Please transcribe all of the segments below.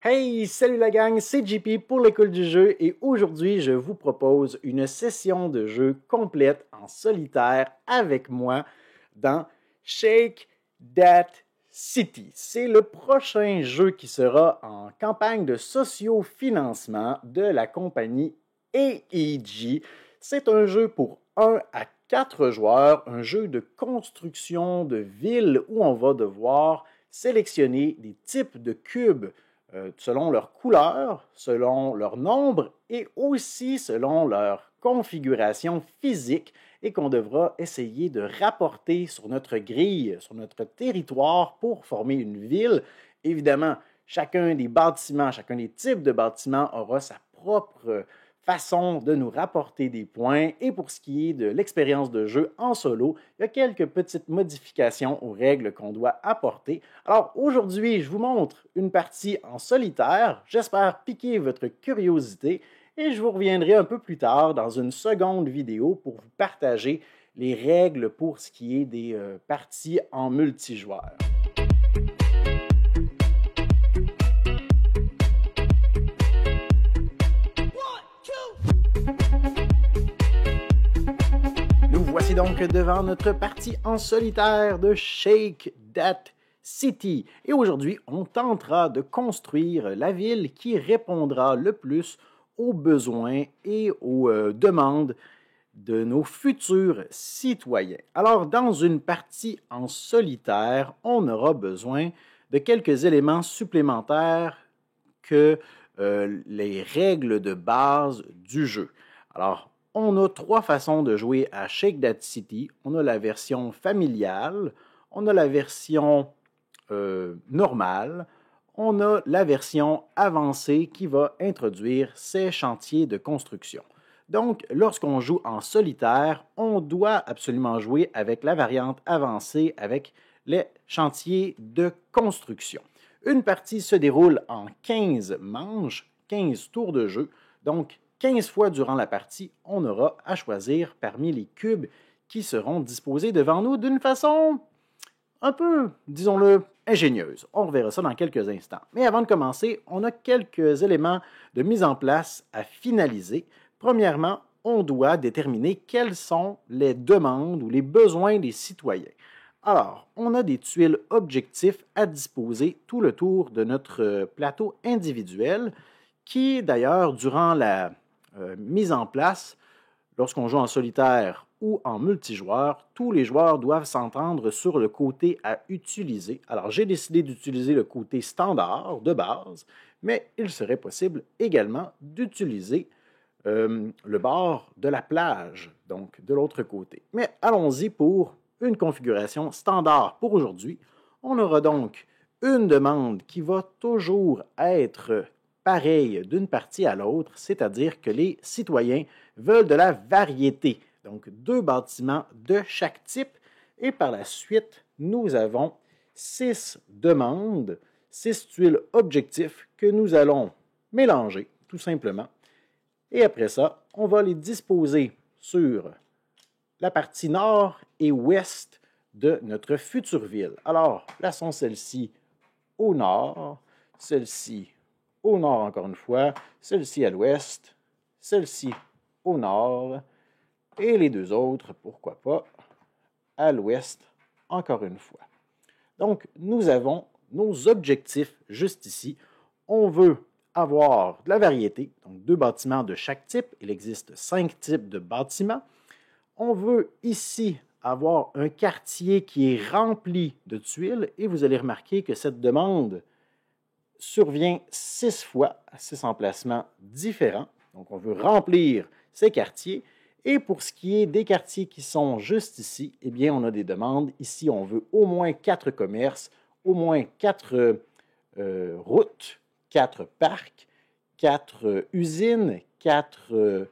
Hey, salut la gang, c'est JP pour l'école du jeu et aujourd'hui je vous propose une session de jeu complète en solitaire avec moi dans Shake That City. C'est le prochain jeu qui sera en campagne de socio-financement de la compagnie AEG. C'est un jeu pour 1 à 4 joueurs, un jeu de construction de ville où on va devoir sélectionner des types de cubes selon leur couleur, selon leur nombre et aussi selon leur configuration physique et qu'on devra essayer de rapporter sur notre grille, sur notre territoire pour former une ville. Évidemment, chacun des bâtiments, chacun des types de bâtiments aura sa propre façon de nous rapporter des points. Et pour ce qui est de l'expérience de jeu en solo, il y a quelques petites modifications aux règles qu'on doit apporter. Alors aujourd'hui, je vous montre une partie en solitaire. J'espère piquer votre curiosité et je vous reviendrai un peu plus tard dans une seconde vidéo pour vous partager les règles pour ce qui est des parties en multijoueur. Voici donc devant notre partie en solitaire de Shake That City. Et aujourd'hui, on tentera de construire la ville qui répondra le plus aux besoins et aux demandes de nos futurs citoyens. Alors, dans une partie en solitaire, on aura besoin de quelques éléments supplémentaires que les règles de base du jeu. Alors, on a 3 façons de jouer à Shake That City. On a la version familiale, on a la version normale, on a la version avancée qui va introduire ces chantiers de construction. Donc, lorsqu'on joue en solitaire, on doit absolument jouer avec la variante avancée, avec les chantiers de construction. Une partie se déroule en 15 manches, 15 tours de jeu. Donc, 15 fois durant la partie, on aura à choisir parmi les cubes qui seront disposés devant nous d'une façon un peu, disons-le, ingénieuse. On reverra ça dans quelques instants. Mais avant de commencer, on a quelques éléments de mise en place à finaliser. Premièrement, on doit déterminer quelles sont les demandes ou les besoins des citoyens. Alors, on a des tuiles objectifs à disposer tout le tour de notre plateau individuel qui, d'ailleurs, durant la mise en place, lorsqu'on joue en solitaire ou en multijoueur, tous les joueurs doivent s'entendre sur le côté à utiliser. Alors, j'ai décidé d'utiliser le côté standard de base, mais il serait possible également d'utiliser le bord de la plage, donc de l'autre côté. Mais allons-y pour une configuration standard pour aujourd'hui. On aura donc une demande qui va toujours être pareille d'une partie à l'autre, c'est-à-dire que les citoyens veulent de la variété, donc 2 bâtiments de chaque type, et par la suite, nous avons 6 demandes, 6 tuiles objectifs que nous allons mélanger, tout simplement. Et après ça, on va les disposer sur la partie nord et ouest de notre future ville. Alors, plaçons celle-ci au nord, celle-ci au nord encore une fois, celle-ci à l'ouest, celle-ci au nord, et les 2 autres, pourquoi pas, à l'ouest encore une fois. Donc, nous avons nos objectifs juste ici. On veut avoir de la variété, donc 2 bâtiments de chaque type. Il existe 5 types de bâtiments. On veut ici avoir un quartier qui est rempli de tuiles et vous allez remarquer que cette demande survient 6 fois à 6 emplacements différents. Donc, on veut remplir ces quartiers. Et pour ce qui est des quartiers qui sont juste ici, eh bien, on a des demandes. Ici, on veut au moins 4 commerces, au moins 4 routes, 4 parcs, 4 usines, 4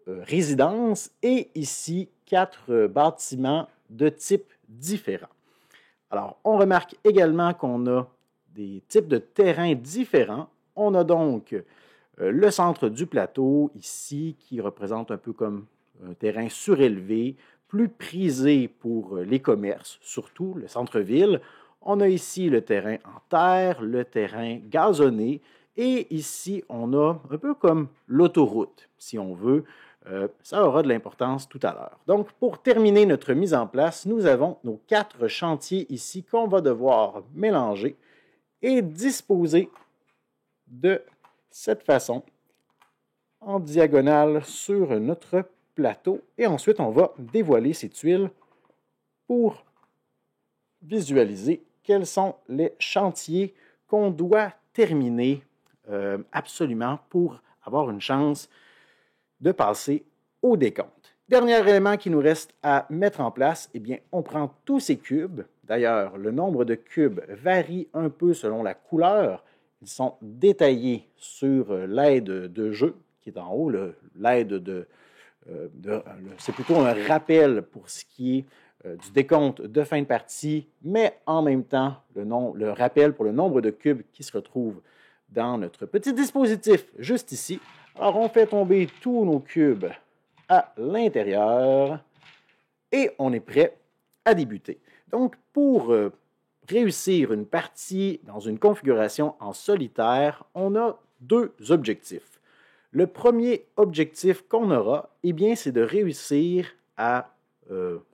résidences et ici 4 bâtiments de types différents. Alors, on remarque également qu'on a des types de terrains différents. On a donc le centre du plateau ici qui représente un peu comme un terrain surélevé, plus prisé pour les commerces, surtout le centre-ville. On a ici le terrain en terre, le terrain gazonné, et ici, on a un peu comme l'autoroute, si on veut. Ça aura de l'importance tout à l'heure. Donc, pour terminer notre mise en place, nous avons nos 4 chantiers ici qu'on va devoir mélanger et disposer de cette façon, en diagonale sur notre plateau. Et ensuite, on va dévoiler ces tuiles pour visualiser quels sont les chantiers qu'on doit terminer absolument pour avoir une chance de passer au décompte. Dernier élément qui nous reste à mettre en place, eh bien, on prend tous ces cubes. D'ailleurs, le nombre de cubes varie un peu selon la couleur. Ils sont détaillés sur l'aide de jeu qui est en haut, l'aide c'est plutôt un rappel pour ce qui est du décompte de fin de partie, mais en même temps, le rappel pour le nombre de cubes qui se retrouvent dans notre petit dispositif juste ici. Alors, on fait tomber tous nos cubes à l'intérieur et on est prêt à débuter. Donc, pour réussir une partie dans une configuration en solitaire, on a 2 objectifs. Le premier objectif qu'on aura, eh bien, c'est de réussir à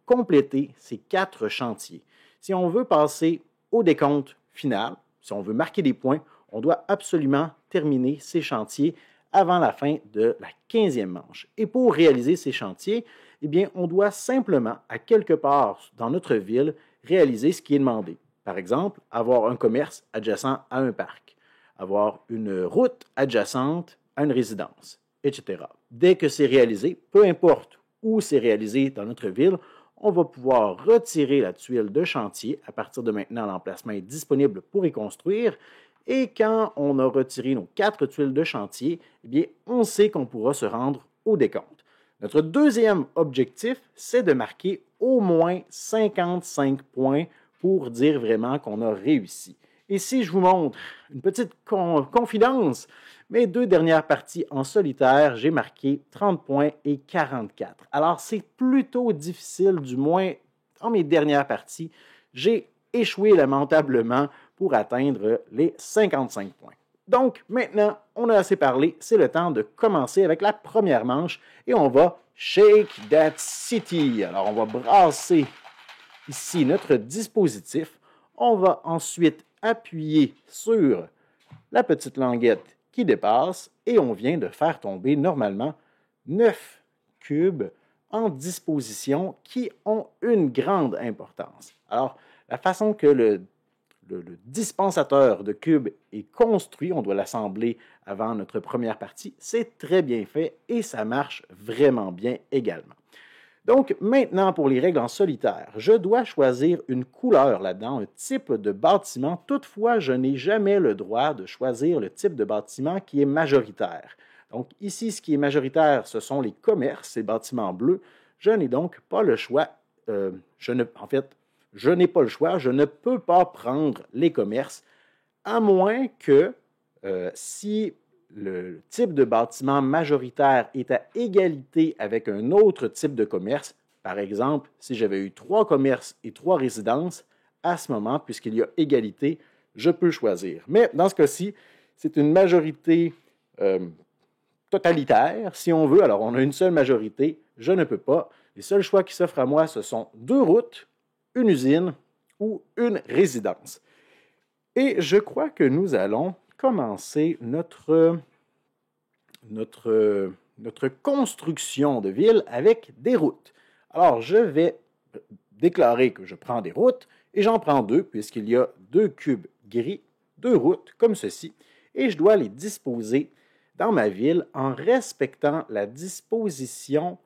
compléter ces 4 chantiers. Si on veut passer au décompte final, si on veut marquer des points, on doit absolument terminer ces chantiers avant la fin de la 15e manche. Et pour réaliser ces chantiers, eh bien, on doit simplement, à quelque part dans notre ville, réaliser ce qui est demandé. Par exemple, avoir un commerce adjacent à un parc, avoir une route adjacente à une résidence, etc. Dès que c'est réalisé, peu importe où c'est réalisé dans notre ville, on va pouvoir retirer la tuile de chantier. À partir de maintenant, l'emplacement est disponible pour y construire. Et quand on a retiré nos 4 tuiles de chantier, eh bien, on sait qu'on pourra se rendre au décompte. Notre deuxième objectif, c'est de marquer au moins 55 points pour dire vraiment qu'on a réussi. Et si je vous montre une petite confidence, mes 2 dernières parties en solitaire, j'ai marqué 30 points et 44. Alors, c'est plutôt difficile, du moins dans mes dernières parties. J'ai échoué lamentablement pour atteindre les 55 points. Donc, maintenant, on a assez parlé, c'est le temps de commencer avec la première manche et on va Shake That City. Alors, on va brasser ici notre dispositif. On va ensuite appuyer sur la petite languette qui dépasse et on vient de faire tomber normalement 9 cubes en disposition qui ont une grande importance. Alors, la façon que le dispensateur de cubes est construit, on doit l'assembler avant notre première partie, c'est très bien fait et ça marche vraiment bien également. Donc, maintenant, pour les règles en solitaire, je dois choisir une couleur là-dedans, un type de bâtiment. Toutefois, je n'ai jamais le droit de choisir le type de bâtiment qui est majoritaire. Donc, ici, ce qui est majoritaire, ce sont les commerces, les bâtiments bleus. Je n'ai donc pas le choix. Je n'ai pas le choix. Je ne peux pas prendre les commerces, à moins que si le type de bâtiment majoritaire est à égalité avec un autre type de commerce, par exemple, si j'avais eu 3 commerces et 3 résidences, à ce moment, puisqu'il y a égalité, je peux choisir. Mais dans ce cas-ci, c'est une majorité totalitaire, si on veut. Alors, on a une seule majorité, je ne peux pas. Les seuls choix qui s'offrent à moi, ce sont 2 routes, une usine ou une résidence. Et je crois que nous allons commencer notre construction de ville avec des routes. Alors, je vais déclarer que je prends des routes et j'en prends 2 puisqu'il y a 2 cubes gris, 2 routes comme ceci, et je dois les disposer dans ma ville en respectant la disposition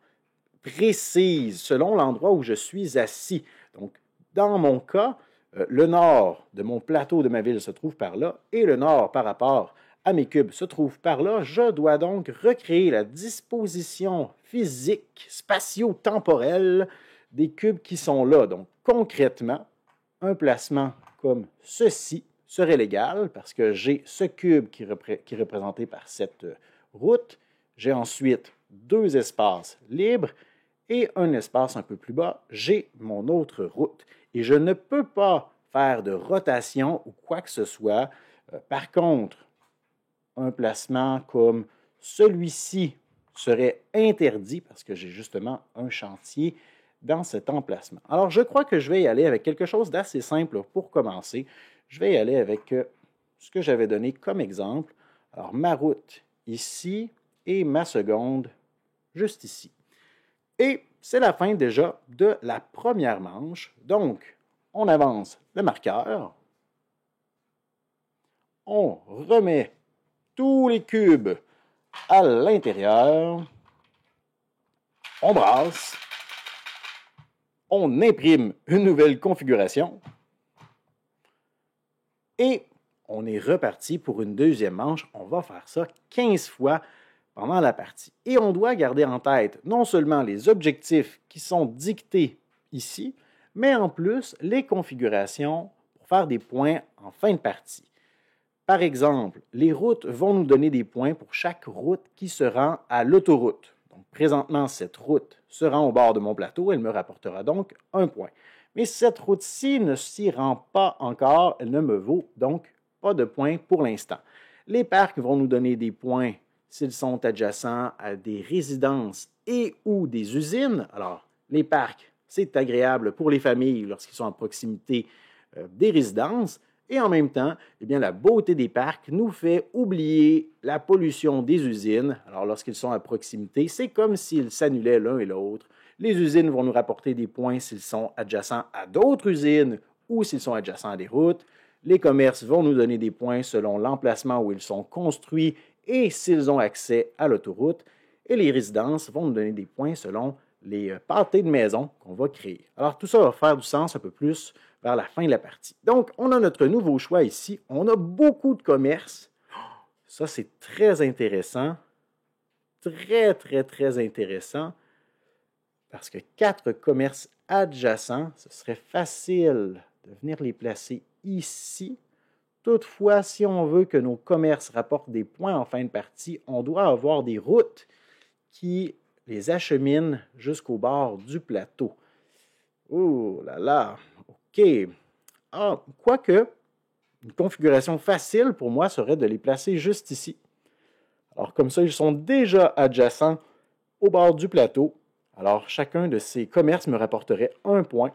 précise selon l'endroit où je suis assis. Donc, dans mon cas, le nord de mon plateau de ma ville se trouve par là et le nord par rapport à mes cubes se trouve par là. Je dois donc recréer la disposition physique, spatio-temporelle des cubes qui sont là. Donc, concrètement, un placement comme ceci serait légal parce que j'ai ce cube qui est représenté par cette route. J'ai ensuite 2 espaces libres et un espace un peu plus bas, j'ai mon autre route. Et je ne peux pas faire de rotation ou quoi que ce soit. Par contre, un placement comme celui-ci serait interdit parce que j'ai justement un chantier dans cet emplacement. Alors, je crois que je vais y aller avec quelque chose d'assez simple pour commencer. Je vais y aller avec ce que j'avais donné comme exemple. Alors, ma route ici et ma seconde juste ici. Et c'est la fin déjà de la première manche. Donc, on avance le marqueur. On remet tous les cubes à l'intérieur. On brasse. On imprime une nouvelle configuration. Et on est reparti pour une deuxième manche. On va faire ça 15 fois pendant la partie. Et on doit garder en tête non seulement les objectifs qui sont dictés ici, mais en plus les configurations pour faire des points en fin de partie. Par exemple, les routes vont nous donner des points pour chaque route qui se rend à l'autoroute. Donc, présentement, cette route se rend au bord de mon plateau, elle me rapportera donc un point. Mais cette route-ci ne s'y rend pas encore, elle ne me vaut donc pas de points pour l'instant. Les parcs vont nous donner des points s'ils sont adjacents à des résidences et ou des usines. Alors, les parcs, c'est agréable pour les familles lorsqu'ils sont en proximité des résidences. Et en même temps, eh bien, la beauté des parcs nous fait oublier la pollution des usines. Alors, lorsqu'ils sont à proximité, c'est comme s'ils s'annulaient l'un et l'autre. Les usines vont nous rapporter des points s'ils sont adjacents à d'autres usines ou s'ils sont adjacents à des routes. Les commerces vont nous donner des points selon l'emplacement où ils sont construits et s'ils ont accès à l'autoroute. Et les résidences vont nous donner des points selon les pâtés de maison qu'on va créer. Alors, tout ça va faire du sens un peu plus vers la fin de la partie. Donc, on a notre nouveau choix ici. On a beaucoup de commerces. Ça, c'est très intéressant. Très, très, très intéressant. Parce que 4 commerces adjacents, ce serait facile de venir les placer ici. Toutefois, si on veut que nos commerces rapportent des points en fin de partie, on doit avoir des routes qui les acheminent jusqu'au bord du plateau. Oh là là! OK. Ah, quoique, une configuration facile pour moi serait de les placer juste ici. Alors, comme ça, ils sont déjà adjacents au bord du plateau. Alors, chacun de ces commerces me rapporterait un point,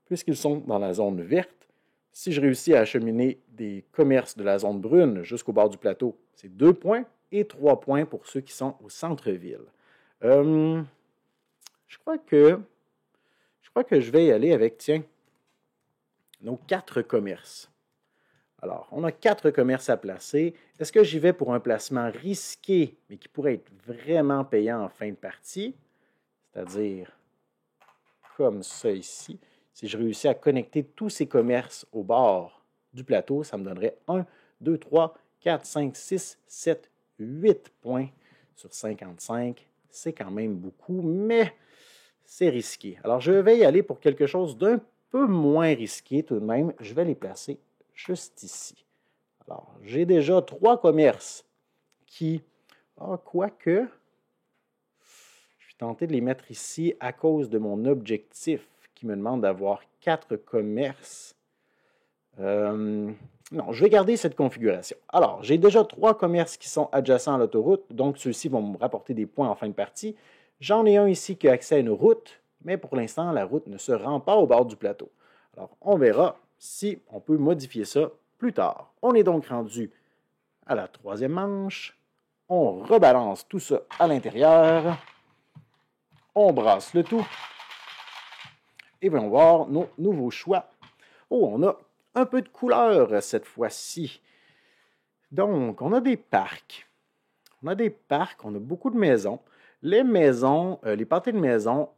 puisqu'ils sont dans la zone verte. Si je réussis à acheminer des commerces de la zone brune jusqu'au bord du plateau, c'est 2 points et 3 points pour ceux qui sont au centre-ville. Je crois que je vais y aller avec, tiens, nos 4 commerces. Alors, on a 4 commerces à placer. Est-ce que j'y vais pour un placement risqué, mais qui pourrait être vraiment payant en fin de partie? C'est-à-dire comme ça ici. Si je réussis à connecter tous ces commerces au bord du plateau, ça me donnerait 1, 2, 3, 4, 5, 6, 7, 8 points sur 55. C'est quand même beaucoup, mais c'est risqué. Alors, je vais y aller pour quelque chose d'un peu moins risqué tout de même. Je vais les placer juste ici. Alors, j'ai déjà 3 commerces qui, quoique, je suis tenté de les mettre ici à cause de mon objectif qui me demande d'avoir 4 commerces. Non, je vais garder cette configuration. Alors, j'ai déjà 3 commerces qui sont adjacents à l'autoroute, donc ceux-ci vont me rapporter des points en fin de partie. J'en ai un ici qui a accès à une route, mais pour l'instant, la route ne se rend pas au bord du plateau. Alors, on verra si on peut modifier ça plus tard. On est donc rendu à la 3e manche. On rebalance tout ça à l'intérieur. On brasse le tout. Et voyons voir nos nouveaux choix. Oh, on a un peu de couleur cette fois-ci. Donc, on a des parcs. On a beaucoup de maisons. Les maisons, les pâtés de maison,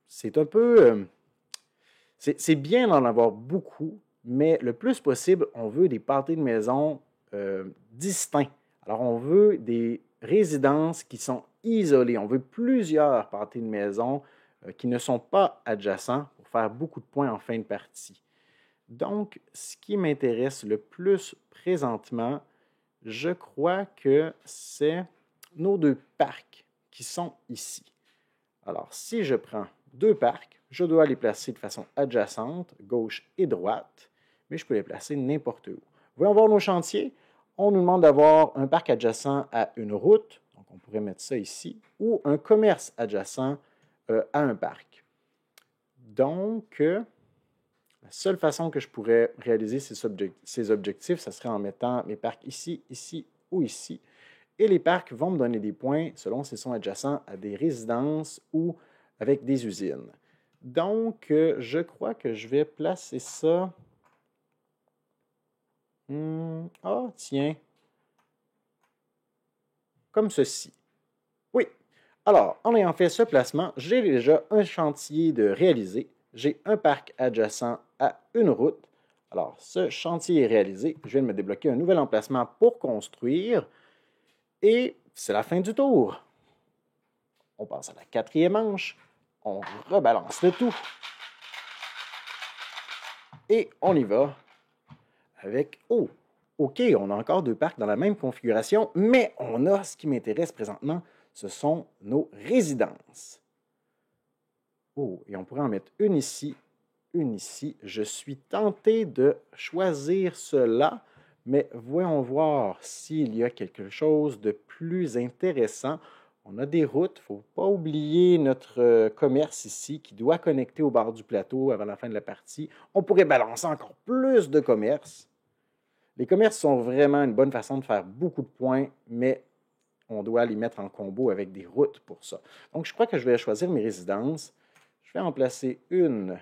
c'est un peu... c'est bien d'en avoir beaucoup, mais le plus possible, on veut des pâtés de maison distincts. Alors, on veut des résidences qui sont isolées. On veut plusieurs pâtés de maison qui ne sont pas adjacents pour faire beaucoup de points en fin de partie. Donc, ce qui m'intéresse le plus présentement, je crois que c'est nos 2 parcs qui sont ici. Alors, si je prends 2 parcs, je dois les placer de façon adjacente, gauche et droite. mais je peux les placer n'importe où. Voyons voir nos chantiers. On nous demande d'avoir un parc adjacent à une route, donc on pourrait mettre ça ici, ou un commerce adjacent à un parc. Donc, la seule façon que je pourrais réaliser ces objectifs, ce serait en mettant mes parcs ici, ici ou ici. Et les parcs vont me donner des points selon s'ils sont adjacents à des résidences ou avec des usines. Donc, je crois que je vais placer ça. Ah, tiens. Comme ceci. Oui. Alors, en ayant fait ce placement, j'ai déjà un chantier de réaliser. J'ai un parc adjacent à une route. Alors, ce chantier est réalisé. Je viens de me débloquer un nouvel emplacement pour construire. Et c'est la fin du tour. On passe à la quatrième manche. On rebalance le tout. Et on y va avec... Oh, OK, on a encore deux parcs dans la même configuration, mais on a ce qui m'intéresse présentement, ce sont nos résidences. Oh, et on pourrait en mettre une ici, une ici. Je suis tenté de choisir cela, mais voyons voir s'il y a quelque chose de plus intéressant. On a des routes, il ne faut pas oublier notre commerce ici qui doit connecter au bord du plateau avant la fin de la partie. On pourrait balancer encore plus de commerces. Les commerces sont vraiment une bonne façon de faire beaucoup de points, mais on doit les mettre en combo avec des routes pour ça. Donc, je crois que je vais choisir mes résidences. Je vais en placer une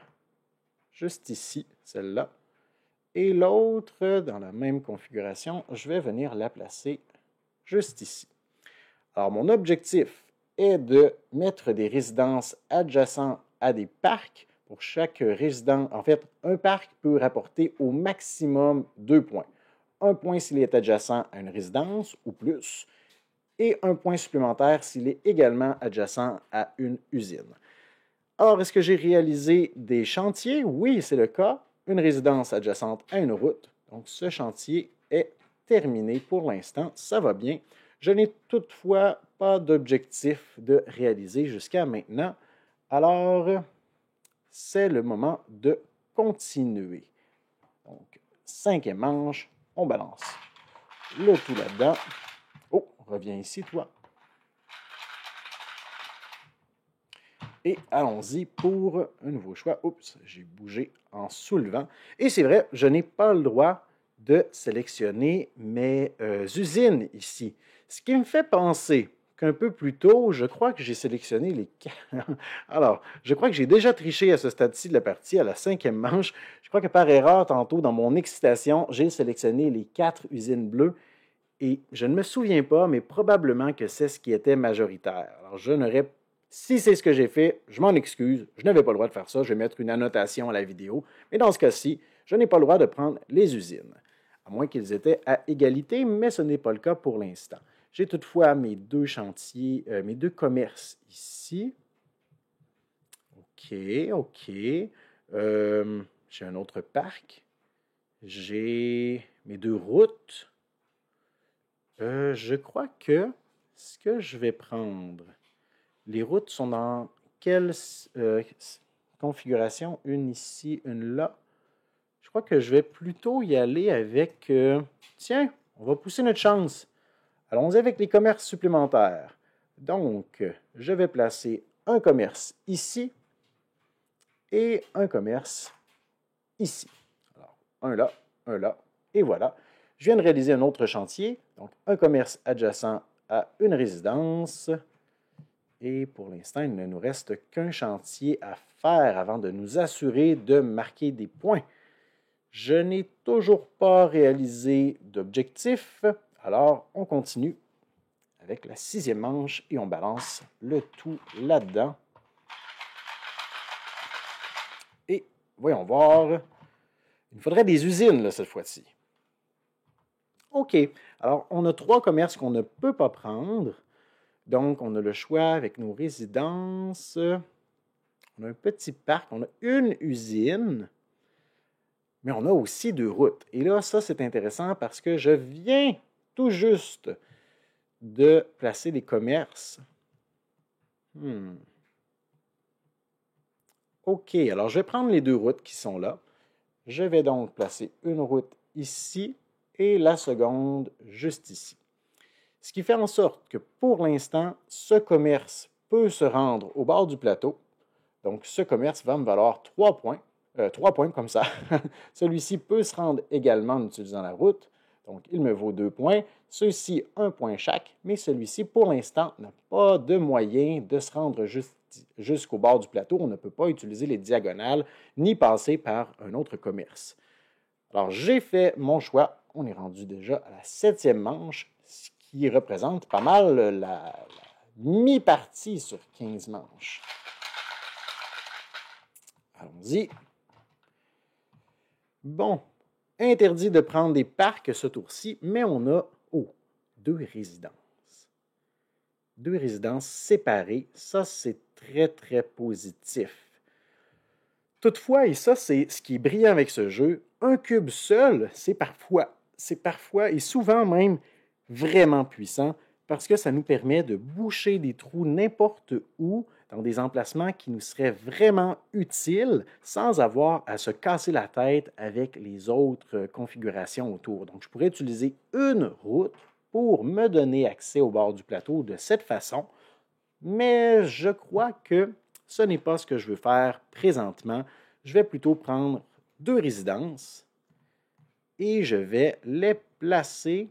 juste ici, celle-là. Et l'autre, dans la même configuration, je vais venir la placer juste ici. Alors, mon objectif est de mettre des résidences adjacentes à des parcs. Pour chaque résident, en fait, un parc peut rapporter au maximum 2 points. Un point s'il est adjacent à une résidence ou plus, et un point supplémentaire s'il est également adjacent à une usine. Alors, est-ce que j'ai réalisé des chantiers? Oui, c'est le cas. Une résidence adjacente à une route. Donc, ce chantier est terminé pour l'instant. Ça va bien. Je n'ai toutefois pas d'objectif de réaliser jusqu'à maintenant. Alors, c'est le moment de continuer. Donc, cinquième manche, on balance le tout là-dedans. Oh, reviens ici, toi. Et allons-y pour un nouveau choix. Oups, j'ai bougé en soulevant. Et c'est vrai, je n'ai pas le droit de sélectionner mes usines ici. Ce qui me fait penser qu'un peu plus tôt, je crois que j'ai sélectionné les... Alors, je crois que j'ai déjà triché à ce stade-ci de la partie, à la cinquième manche. Je crois que par erreur, tantôt, dans mon excitation, j'ai sélectionné les 4 usines bleues. Et je ne me souviens pas, mais probablement que c'est ce qui était majoritaire. Alors, je n'aurais... Si c'est ce que j'ai fait, je m'en excuse. Je n'avais pas le droit de faire ça. Je vais mettre une annotation à la vidéo. Mais dans ce cas-ci, je n'ai pas le droit de prendre les usines. À moins qu'ils étaient à égalité, mais ce n'est pas le cas pour l'instant. J'ai toutefois mes 2 chantiers, mes 2 commerces ici. OK, OK. J'ai un autre parc. J'ai mes 2 routes. Je crois que ce que je vais prendre, les routes sont dans quelle configuration? Une ici, une là. Je crois que je vais plutôt y aller avec... tiens, on va pousser notre chance. Allons-y avec les commerces supplémentaires. Donc, je vais placer un commerce ici et un commerce ici. Alors, un là, et voilà. Je viens de réaliser un autre chantier, donc un commerce adjacent à une résidence. Et pour l'instant, il ne nous reste qu'un chantier à faire avant de nous assurer de marquer des points. Je n'ai toujours pas réalisé d'objectif, alors on continue avec la 6e manche et on balance le tout là-dedans. Et voyons voir, il nous faudrait des usines là, cette fois-ci. OK, alors on a 3 commerces qu'on ne peut pas prendre. Donc, on a le choix avec nos résidences. On a un petit parc, on a une usine, mais on a aussi 2 routes. Et là, ça, c'est intéressant parce que je viens tout juste de placer des commerces. OK, alors je vais prendre les 2 routes qui sont là. Je vais donc placer une route ici et la seconde juste ici. Ce qui fait en sorte que pour l'instant, ce commerce peut se rendre au bord du plateau. Donc, ce commerce va me valoir 3 points. 3 points comme ça. Celui-ci peut se rendre également en utilisant la route. Donc, il me vaut 2 points. Ceux-ci, 1 point chaque. Mais celui-ci, pour l'instant, n'a pas de moyen de se rendre jusqu'au bord du plateau. On ne peut pas utiliser les diagonales ni passer par un autre commerce. Alors, j'ai fait mon choix. On est rendu déjà à la 7e manche, ce qui représente pas mal la mi-partie sur 15 manches. Allons-y. Bon, interdit de prendre des parcs ce tour-ci, mais on a, 2 résidences. 2 résidences séparées, ça c'est très, très positif. Toutefois, et ça c'est ce qui est brillant avec ce jeu, un cube seul, c'est parfois et souvent même vraiment puissant parce que ça nous permet de boucher des trous n'importe où dans des emplacements qui nous seraient vraiment utiles sans avoir à se casser la tête avec les autres configurations autour. Donc, je pourrais utiliser une route pour me donner accès au bord du plateau de cette façon, mais je crois que ce n'est pas ce que je veux faire présentement. Je vais plutôt prendre 2 résidences et je vais les placer.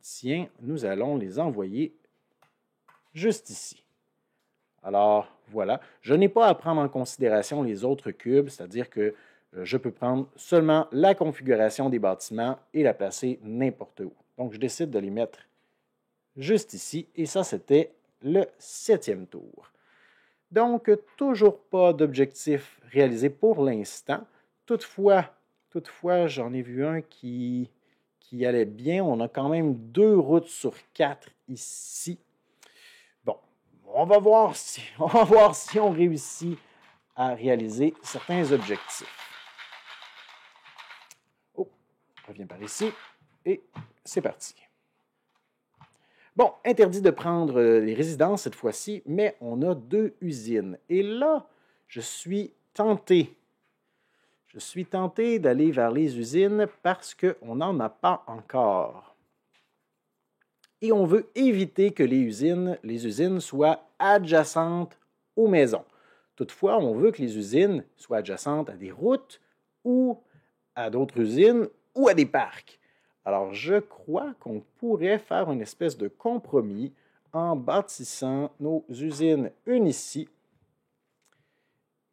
Tiens, nous allons les envoyer juste ici. Alors, voilà. Je n'ai pas à prendre en considération les autres cubes, c'est-à-dire que je peux prendre seulement la configuration des bâtiments et la placer n'importe où. Donc, je décide de les mettre juste ici. Et ça, c'était le 7e tour. Donc, toujours pas d'objectif réalisé pour l'instant. Toutefois, j'en ai vu un qui allait bien. On a quand même 2 routes sur 4 ici. Bon, on va voir si on réussit à réaliser certains objectifs. Oh, on revient par ici et c'est parti. Bon, interdit de prendre les résidences cette fois-ci, mais on a 2 usines. Et là, je suis tenté d'aller vers les usines parce qu'on n'en a pas encore. Et on veut éviter que les usines soient adjacentes aux maisons. Toutefois, on veut que les usines soient adjacentes à des routes ou à d'autres usines ou à des parcs. Alors, je crois qu'on pourrait faire une espèce de compromis en bâtissant nos usines, une ici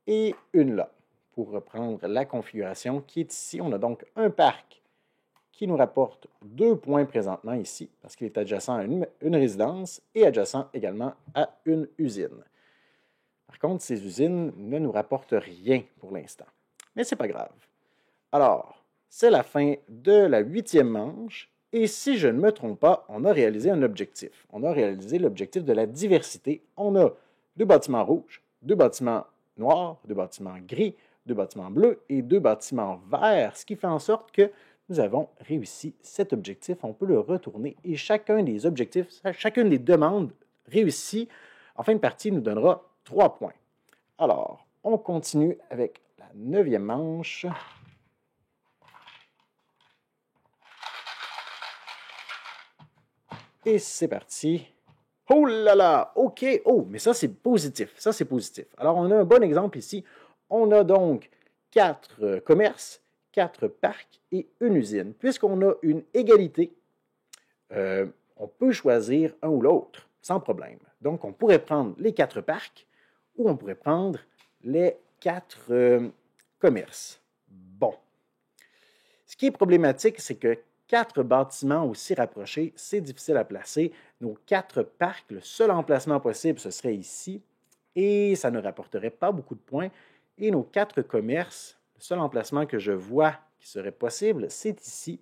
et une là, pour reprendre la configuration qui est ici. On a donc un parc qui nous rapporte 2 points présentement ici, parce qu'il est adjacent à une résidence et adjacent également à une usine. Par contre, ces usines ne nous rapportent rien pour l'instant. Mais ce n'est pas grave. Alors, c'est la fin de la 8e manche, et si je ne me trompe pas, on a réalisé un objectif. On a réalisé l'objectif de la diversité. On a 2 bâtiments rouges, 2 bâtiments noirs, 2 bâtiments gris, 2 bâtiments bleus et 2 bâtiments verts, ce qui fait en sorte que nous avons réussi cet objectif. On peut le retourner et chacun des objectifs, chacune des demandes réussies en fin de partie nous donnera 3 points. Alors, on continue avec la 9e manche. Et c'est parti. Oh là là, OK. Oh, mais ça, c'est positif. Ça, c'est positif. Alors, on a un bon exemple ici. On a donc 4 commerces, 4 parcs et une usine. Puisqu'on a une égalité, on peut choisir un ou l'autre sans problème. Donc, on pourrait prendre les 4 parcs ou on pourrait prendre les 4 commerces. Bon. Ce qui est problématique, c'est que 4 bâtiments aussi rapprochés, c'est difficile à placer. Nos 4 parcs, le seul emplacement possible, ce serait ici, et ça ne rapporterait pas beaucoup de points. Et nos 4 commerces, le seul emplacement que je vois qui serait possible, c'est ici.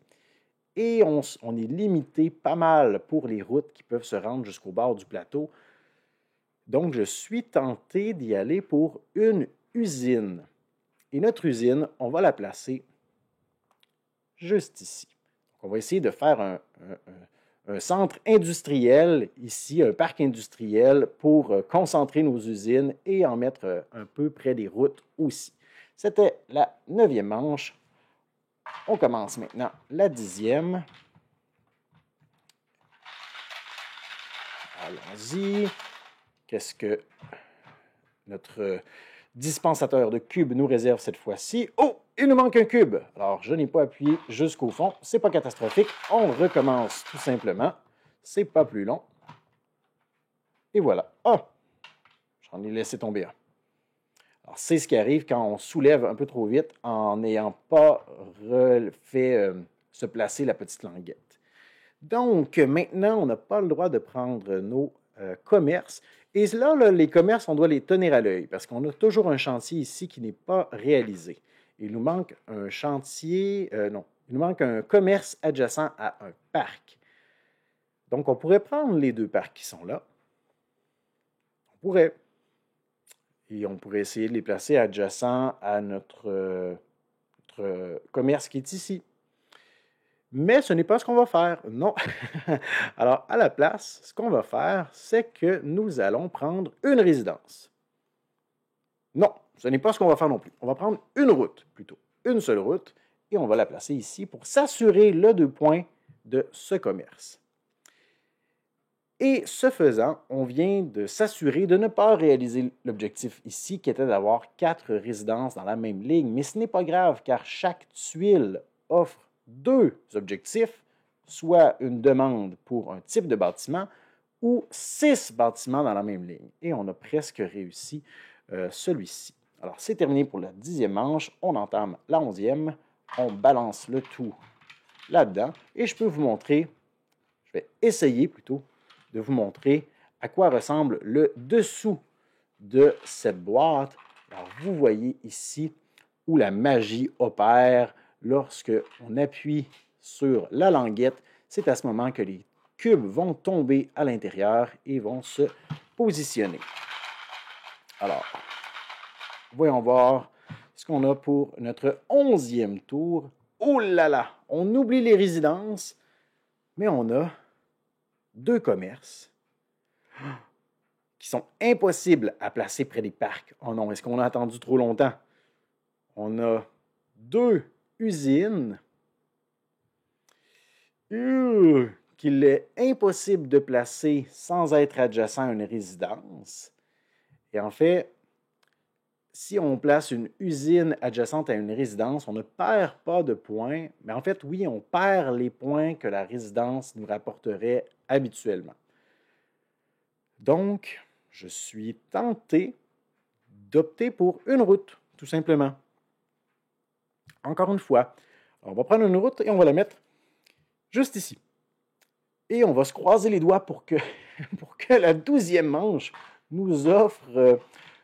Et on est limité pas mal pour les routes qui peuvent se rendre jusqu'au bord du plateau. Donc, je suis tenté d'y aller pour une usine. Et notre usine, on va la placer juste ici. Donc, on va essayer de faire un centre industriel ici, un parc industriel pour concentrer nos usines et en mettre un peu près des routes aussi. C'était la 9e manche. On commence maintenant la 10e. Allons-y. Qu'est-ce que notre dispensateur de cubes nous réserve cette fois-ci? Oh, il nous manque un cube. Alors, je n'ai pas appuyé jusqu'au fond. C'est pas catastrophique. On recommence tout simplement. C'est pas plus long. Et voilà. Ah! J'en ai laissé tomber un. Alors, c'est ce qui arrive quand on soulève un peu trop vite en n'ayant pas fait se placer la petite languette. Donc, maintenant, on n'a pas le droit de prendre nos commerces. Et là, les commerces, on doit les tenir à l'œil parce qu'on a toujours un chantier ici qui n'est pas réalisé. Il nous manque un chantier, non, il nous manque un commerce adjacent à un parc. Donc, on pourrait prendre les deux parcs qui sont là. On pourrait. Et on pourrait essayer de les placer adjacents à notre commerce qui est ici. Mais ce n'est pas ce qu'on va faire, non. Alors, à la place, ce qu'on va faire, c'est que nous allons prendre une résidence. Non, ce n'est pas ce qu'on va faire non plus. On va prendre une route, plutôt. Une seule route, et on va la placer ici pour s'assurer le 2 points de ce commerce. Et ce faisant, on vient de s'assurer de ne pas réaliser l'objectif ici, qui était d'avoir 4 résidences dans la même ligne. Mais ce n'est pas grave, car chaque tuile offre 2 objectifs, soit une demande pour un type de bâtiment ou 6 bâtiments dans la même ligne. Et on a presque réussi celui-ci. Alors, c'est terminé pour la 10e manche. On entame la 11e. On balance le tout là-dedans. Et je peux vous montrer, je vais essayer plutôt, de vous montrer à quoi ressemble le dessous de cette boîte. Alors, vous voyez ici où la magie opère lorsque on appuie sur la languette. C'est à ce moment que les cubes vont tomber à l'intérieur et vont se positionner. Alors, voyons voir ce qu'on a pour notre 11e tour. Oh là là! On oublie les résidences, mais on a 2 commerces qui sont impossibles à placer près des parcs. Oh non, est-ce qu'on a attendu trop longtemps? On a 2 usines qu'il est impossible de placer sans être adjacent à une résidence. Et en fait, si on place une usine adjacente à une résidence, on ne perd pas de points, mais en fait, oui, on perd les points que la résidence nous rapporterait habituellement. Donc, je suis tenté d'opter pour une route, tout simplement. Encore une fois, on va prendre une route et on va la mettre juste ici. Et on va se croiser les doigts pour que la 12e manche nous offre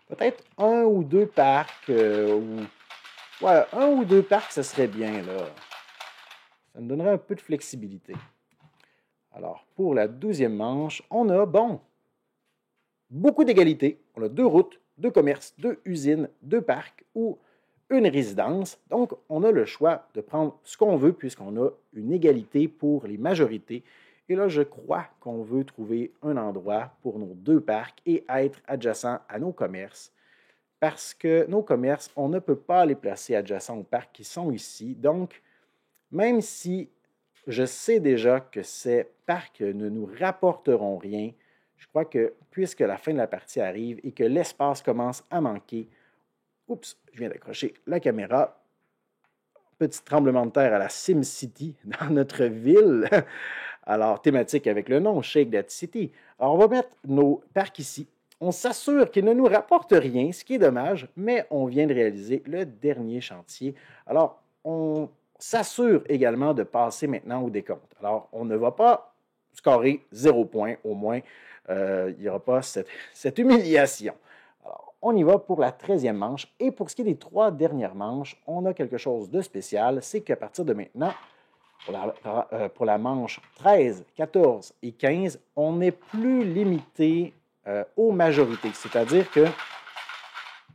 peut-être 1 ou 2 parcs. Ouais, 1 ou 2 parcs, ça serait bien, là. Ça nous donnerait un peu de flexibilité. Alors, pour la 12e manche, on a, beaucoup d'égalité. On a 2 routes, 2 commerces, 2 usines, 2 parcs ou une résidence. Donc, on a le choix de prendre ce qu'on veut puisqu'on a une égalité pour les majorités. Et là, je crois qu'on veut trouver un endroit pour nos 2 parcs et être adjacent à nos commerces. Parce que nos commerces, on ne peut pas les placer adjacents aux parcs qui sont ici. Donc, même si je sais déjà que ces parcs ne nous rapporteront rien, je crois que puisque la fin de la partie arrive et que l'espace commence à manquer, oups, je viens d'accrocher la caméra. Petit tremblement de terre à la SimCity dans notre ville. Alors, thématique avec le nom, Shake That City. Alors, on va mettre nos parcs ici. On s'assure qu'ils ne nous rapportent rien, ce qui est dommage, mais on vient de réaliser le dernier chantier. Alors, on s'assure également de passer maintenant au décompte. Alors, on ne va pas scorer 0 points, au moins, il n'y aura pas cette humiliation. Alors, on y va pour la 13e manche. Et pour ce qui est des 3 dernières manches, on a quelque chose de spécial. C'est qu'à partir de maintenant, pour la manche 13, 14 et 15, on n'est plus limité aux majorités. C'est-à-dire que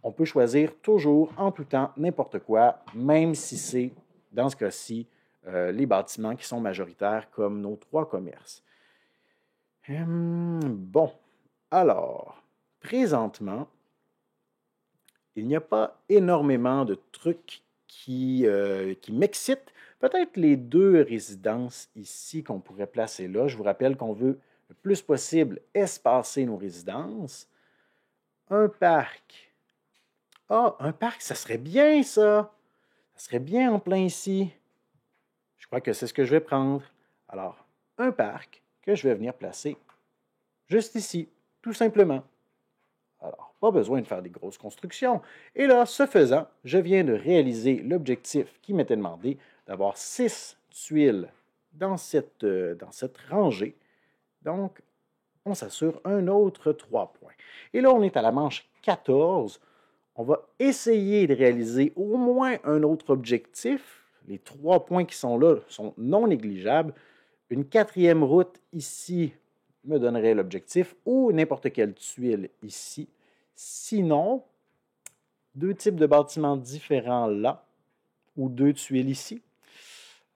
on peut choisir toujours, en tout temps, n'importe quoi, même si c'est, dans ce cas-ci, les bâtiments qui sont majoritaires, comme nos 3 commerces. Bon, alors, présentement, il n'y a pas énormément de trucs qui m'excite. Peut-être les deux résidences ici qu'on pourrait placer là. Je vous rappelle qu'on veut le plus possible espacer nos résidences. Un parc. Ah, un parc, ça serait bien ça. Ça serait bien en plein ici. Je crois que c'est ce que je vais prendre. Alors, un parc que je vais venir placer juste ici, tout simplement. Alors, pas besoin de faire des grosses constructions. Et là, ce faisant, je viens de réaliser l'objectif qui m'était demandé d'avoir 6 tuiles dans cette rangée. Donc, on s'assure un autre 3 points. Et là, on est à la manche 14. On va essayer de réaliser au moins un autre objectif. Les 3 points qui sont là sont non négligeables. Une 4e route ici me donnerait l'objectif ou n'importe quelle tuile ici. Sinon, 2 types de bâtiments différents là ou 2 tuiles ici.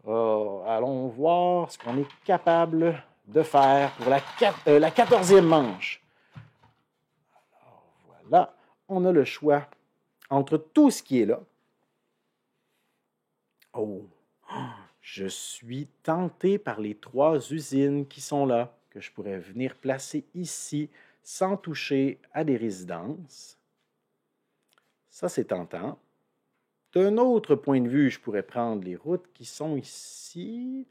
Allons voir ce qu'on est capable de faire pour la 14e manche. Alors voilà, on a le choix entre tout ce qui est là. Oh, je suis tenté par les 3 usines qui sont là, que je pourrais venir placer ici sans toucher à des résidences. Ça, c'est tentant. D'un autre point de vue, je pourrais prendre les routes qui sont ici.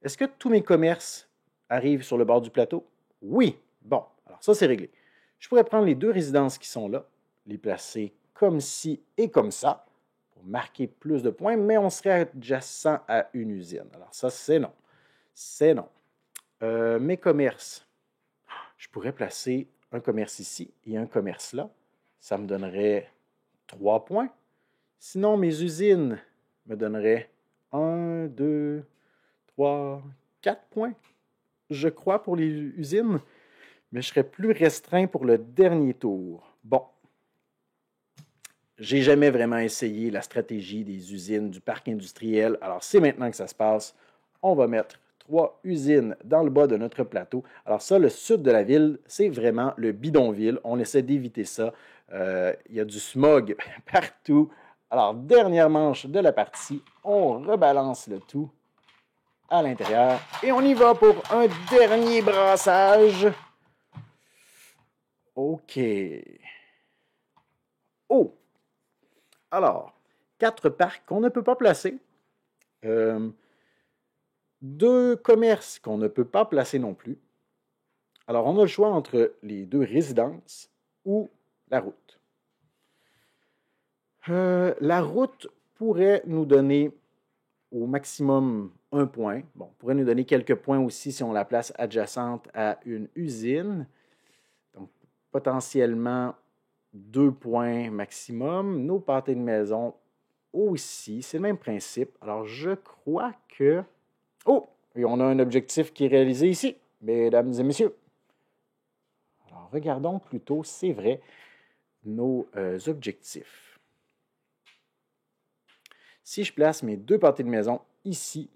Est-ce que tous mes commerces arrivent sur le bord du plateau? Oui. Bon, alors ça, c'est réglé. Je pourrais prendre les 2 résidences qui sont là, les placer comme ci et comme ça, pour marquer plus de points, mais on serait adjacent à une usine. Alors ça, c'est non. C'est non. Mes commerces, je pourrais placer un commerce ici et un commerce là. Ça me donnerait 3 points. Sinon, mes usines me donneraient 1, 2, 3, 4 points, je crois, pour les usines. Mais je serais plus restreint pour le dernier tour. Bon. J'ai jamais vraiment essayé la stratégie des usines du parc industriel. Alors, c'est maintenant que ça se passe. On va mettre 3 usines dans le bas de notre plateau. Alors ça, le sud de la ville, c'est vraiment le bidonville. On essaie d'éviter ça. Il y a du smog partout. Alors, dernière manche de la partie, on rebalance le tout à l'intérieur et on y va pour un dernier brassage. OK. Oh! Alors, 4 parcs qu'on ne peut pas placer. 2 commerces qu'on ne peut pas placer non plus. Alors, on a le choix entre les 2 résidences ou la route. La route pourrait nous donner au maximum 1 point. Bon, pourrait nous donner quelques points aussi si on la place adjacente à une usine. Donc, potentiellement 2 points maximum. Nos pâtés de maison aussi, c'est le même principe. Alors, je crois que... Oh! Et on a un objectif qui est réalisé ici, mesdames et messieurs. Alors, regardons plutôt, c'est vrai, nos objectifs. Si je place mes 2 pâtés de maison ici,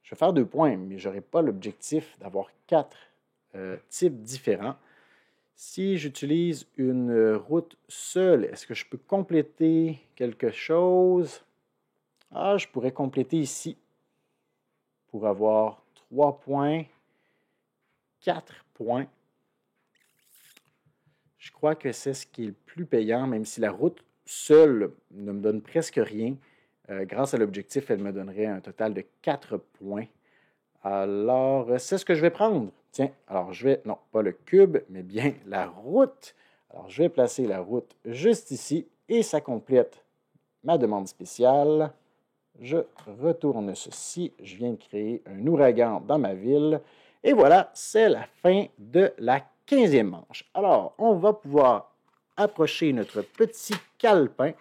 je vais faire 2 points, mais je n'aurai pas l'objectif d'avoir 4 types différents. Si j'utilise une route seule, est-ce que je peux compléter quelque chose? Ah, je pourrais compléter ici pour avoir 3 points, 4 points. Je crois que c'est ce qui est le plus payant, même si la route seule ne me donne presque rien. Grâce à l'objectif, elle me donnerait un total de 4 points. Alors, c'est ce que je vais prendre. Tiens, alors je vais, non, pas le cube, mais bien la route. Alors, je vais placer la route juste ici et ça complète ma demande spéciale. Je retourne ceci. Je viens de créer un ouragan dans ma ville. Et voilà, c'est la fin de la 15e manche. Alors, on va pouvoir approcher notre petit calepin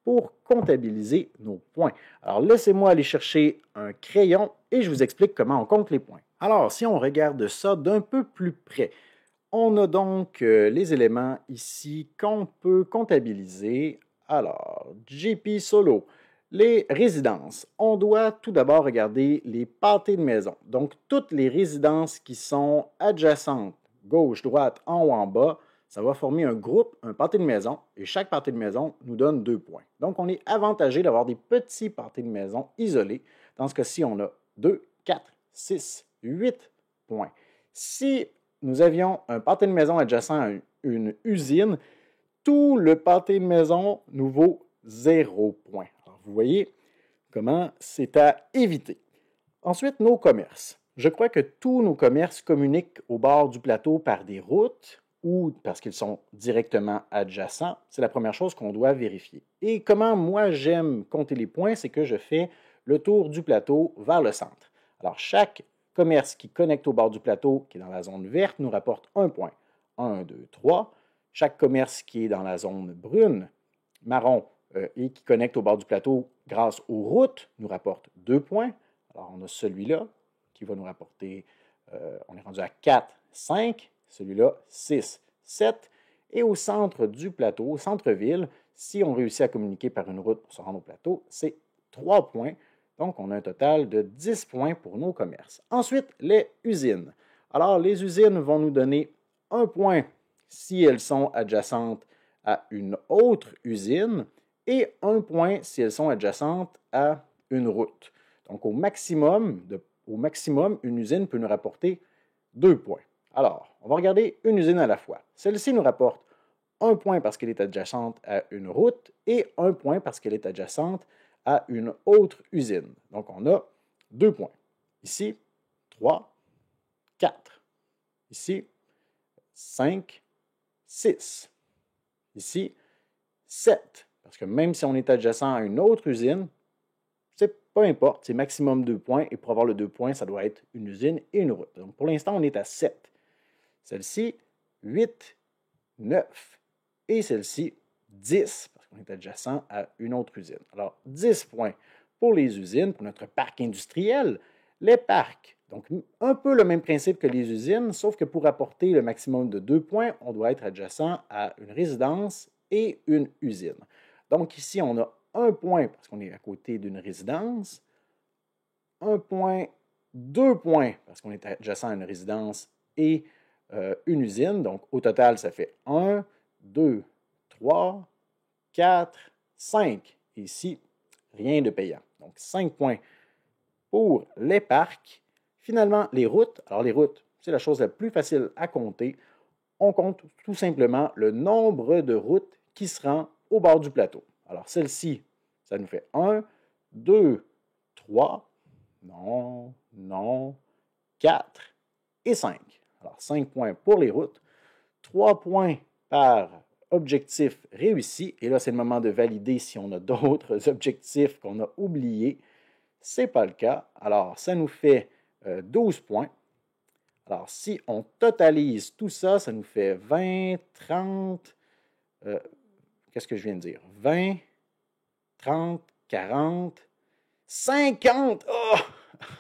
pour comptabiliser nos points. Alors, laissez-moi aller chercher un crayon et je vous explique comment on compte les points. Alors, si on regarde ça d'un peu plus près, on a donc les éléments ici qu'on peut comptabiliser. Alors, JP Solo, les résidences. On doit tout d'abord regarder les pâtés de maison. Donc, toutes les résidences qui sont adjacentes, gauche, droite, en haut, en bas, ça va former un groupe, un pâté de maison, et chaque pâté de maison nous donne 2 points. Donc, on est avantagé d'avoir des petits pâtés de maison isolés. Dans ce cas-ci, on a 2, 4, 6, 8 points. Si nous avions un pâté de maison adjacent à une usine, tout le pâté de maison nous vaut 0 points. Alors, vous voyez comment c'est à éviter. Ensuite, nos commerces. Je crois que tous nos commerces communiquent au bord du plateau par des routes ou parce qu'ils sont directement adjacents. C'est la première chose qu'on doit vérifier. Et comment moi j'aime compter les points, c'est que je fais le tour du plateau vers le centre. Alors, chaque commerce qui connecte au bord du plateau, qui est dans la zone verte, nous rapporte 1 point. 1, 2, 3. Chaque commerce qui est dans la zone brune, marron, et qui connecte au bord du plateau grâce aux routes, nous rapporte 2 points. Alors, on a celui-là qui va nous rapporter, on est rendu à 4, 5, celui-là 6, 7. Et au centre du plateau, au centre-ville, si on réussit à communiquer par une route pour se rendre au plateau, c'est 3 points. Donc, on a un total de 10 points pour nos commerces. Ensuite, les usines. Alors, les usines vont nous donner 1 point si elles sont adjacentes à une autre usine et 1 point si elles sont adjacentes à une route. Donc, au maximum, une usine peut nous rapporter 2 points. Alors, on va regarder une usine à la fois. Celle-ci nous rapporte 1 point parce qu'elle est adjacente à une route et 1 point parce qu'elle est adjacente à une autre usine. Donc, on a 2 points. Ici, 3, 4. Ici, 5, 6. Ici, 7. Parce que même si on est adjacent à une autre usine, peu importe, c'est maximum 2 points. Et pour avoir le 2 points, ça doit être une usine et une route. Donc, pour l'instant, on est à 7. Celle-ci, 8, 9. Et celle-ci, 10, parce qu'on est adjacent à une autre usine. Alors, 10 points pour les usines, pour notre parc industriel. Les parcs, donc un peu le même principe que les usines, sauf que pour apporter le maximum de 2 points, on doit être adjacent à une résidence et une usine. Donc ici, on a 1 point parce qu'on est à côté d'une résidence, 1 point, 2 points parce qu'on est adjacent à une résidence et une usine. Donc au total, ça fait 1, 2, 3, 4, 5. Et ici, rien de payant. Donc 5 points pour les parcs. Finalement, les routes. Alors les routes, c'est la chose la plus facile à compter. On compte tout simplement le nombre de routes qui se rend au bord du plateau. Alors, celle-ci, ça nous fait 1, 2, 3, non, 4 et 5. Alors, 5 points pour les routes, 3 points par objectif réussi. Et là, c'est le moment de valider si on a d'autres objectifs qu'on a oubliés. Ce n'est pas le cas. Alors, ça nous fait 12 points. Alors, si on totalise tout ça, ça nous fait 20, 30... qu'est-ce que je viens de dire? 20, 30, 40, 50! Oh!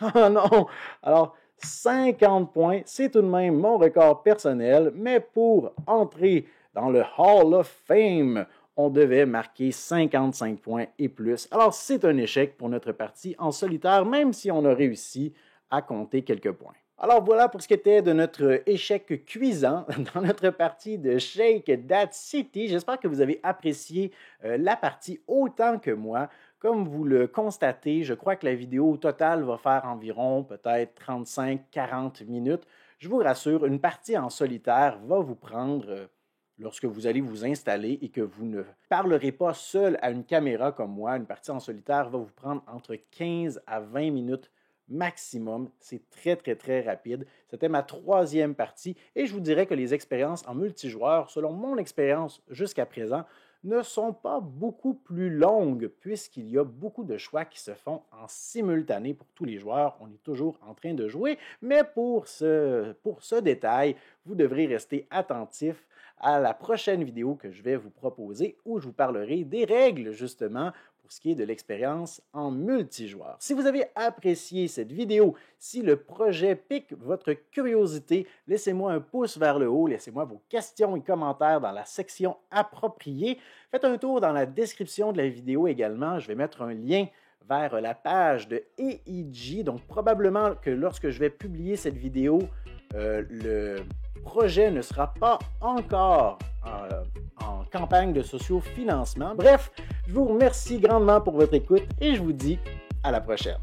Oh non! Alors, 50 points, c'est tout de même mon record personnel, mais pour entrer dans le Hall of Fame, on devait marquer 55 points et plus. Alors, c'est un échec pour notre partie en solitaire, même si on a réussi à compter quelques points. Alors voilà pour ce qui était de notre échec cuisant dans notre partie de Shake That City. J'espère que vous avez apprécié la partie autant que moi. Comme vous le constatez, je crois que la vidéo au total va faire environ peut-être 35-40 minutes. Je vous rassure, une partie en solitaire va vous prendre, lorsque vous allez vous installer et que vous ne parlerez pas seul à une caméra comme moi, une partie en solitaire va vous prendre entre 15 à 20 minutes maximum. C'est très, très, très rapide. C'était ma 3e partie et je vous dirais que les expériences en multijoueur, selon mon expérience jusqu'à présent, ne sont pas beaucoup plus longues puisqu'il y a beaucoup de choix qui se font en simultané pour tous les joueurs. On est toujours en train de jouer, mais pour ce détail, vous devrez rester attentif à la prochaine vidéo que je vais vous proposer où je vous parlerai des règles justement pour ce qui est de l'expérience en multijoueur. Si vous avez apprécié cette vidéo, si le projet pique votre curiosité, laissez-moi un pouce vers le haut, laissez-moi vos questions et commentaires dans la section appropriée. Faites un tour dans la description de la vidéo également, je vais mettre un lien vers la page de EIG, donc probablement que lorsque je vais publier cette vidéo, le projet ne sera pas encore en campagne de sociofinancement. Bref, je vous remercie grandement pour votre écoute et je vous dis à la prochaine.